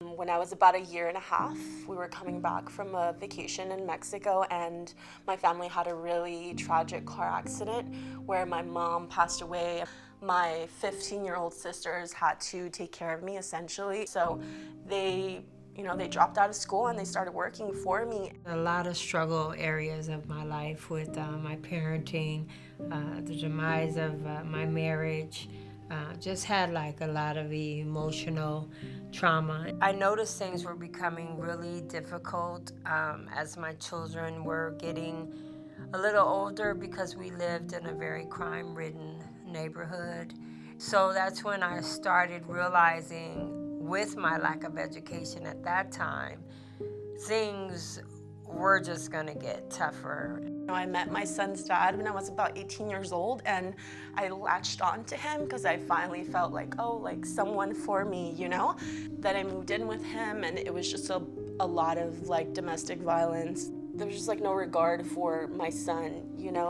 When I was about a year and a half, we were coming back from a vacation in Mexico, and my family had a really tragic car accident where my mom passed away. My 15-year-old sisters had to take care of me essentially. So they dropped out of school and they started working for me. A lot of struggle areas of my life with my parenting, the demise of my marriage. Just had like a lot of emotional trauma. I noticed things were becoming really difficult as my children were getting a little older because we lived in a very crime-ridden neighborhood. So that's when I started realizing, with my lack of education at that time, things were just gonna get tougher. I met my son's dad when I was about 18 years old, and I latched on to him because I finally felt like, oh, like someone for me, Then I moved in with him, and it was just a lot of like domestic violence. There was just like no regard for my son,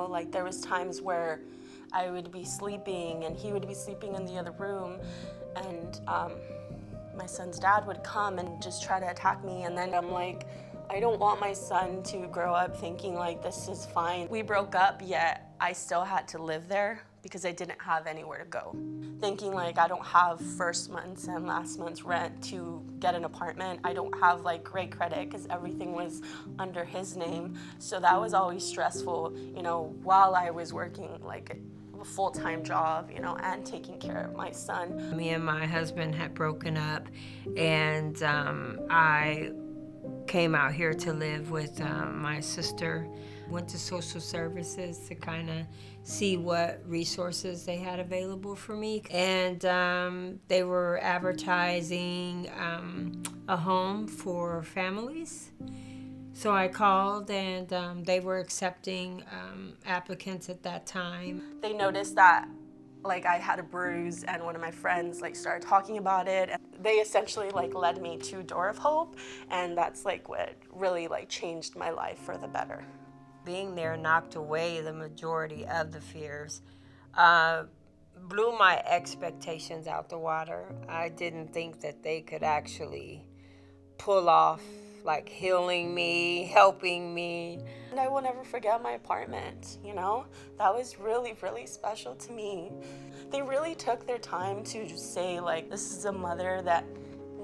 Like there was times where I would be sleeping and he would be sleeping in the other room, and my son's dad would come and just try to attack me, and then I'm like, I don't want my son to grow up thinking like this is fine. We broke up, yet I still had to live there because I didn't have anywhere to go. Thinking like I don't have first month's and last month's rent to get an apartment. I don't have like great credit because everything was under his name. So that was always stressful, while I was working like a full-time job, and taking care of my son. Me and my husband had broken up, and I came out here to live with my sister. Went to social services to kind of see what resources they had available for me. And they were advertising a home for families. So I called, and they were accepting applicants at that time. They noticed that like I had a bruise, and one of my friends like started talking about it. They essentially like led me to Door of Hope, and that's like what really like changed my life for the better. Being there knocked away the majority of the fears. Blew my expectations out the water. I didn't think that they could actually pull off like healing me, helping me. And I will never forget my apartment, That was really, really special to me. They really took their time to just say like, this is a mother that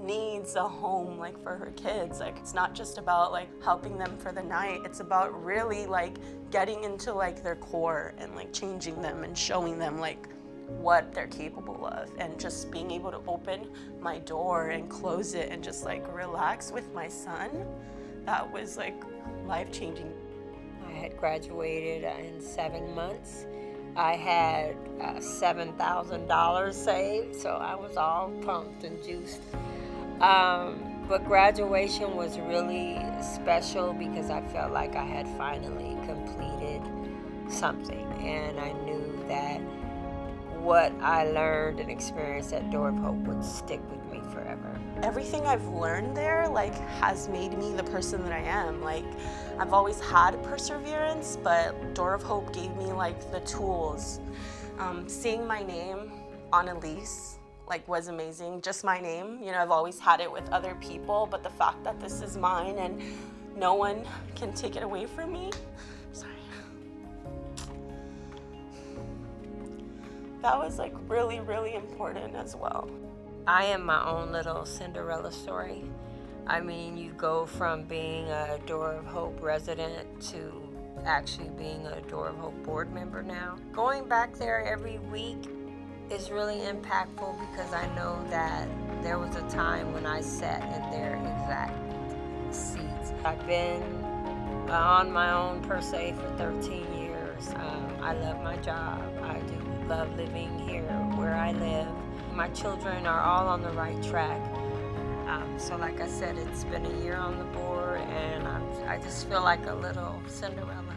needs a home like for her kids. Like it's not just about like helping them for the night. It's about really like getting into like their core and like changing them and showing them like what they're capable of, and just being able to open my door and close it and just like relax with my son. That was like life-changing. I had graduated in 7 months. I had $7,000 saved, so I was all pumped and juiced. But graduation was really special because I felt like I had finally completed something, and I knew that what I learned and experienced at Door of Hope would stick with me forever. Everything I've learned there like has made me the person that I am. Like I've always had perseverance, but Door of Hope gave me like the tools. Seeing my name on a lease like was amazing. Just my name, I've always had it with other people, but the fact that this is mine and no one can take it away from me. Sorry. That was like really, really important as well. I am my own little Cinderella story. I mean, you go from being a Door of Hope resident to actually being a Door of Hope board member now. Going back there every week is really impactful because I know that there was a time when I sat in their exact seats. I've been on my own per se for 13 years. I love my job. I do love living here where I live. My children are all on the right track. So like I said, it's been a year on the board, and I just feel like a little Cinderella.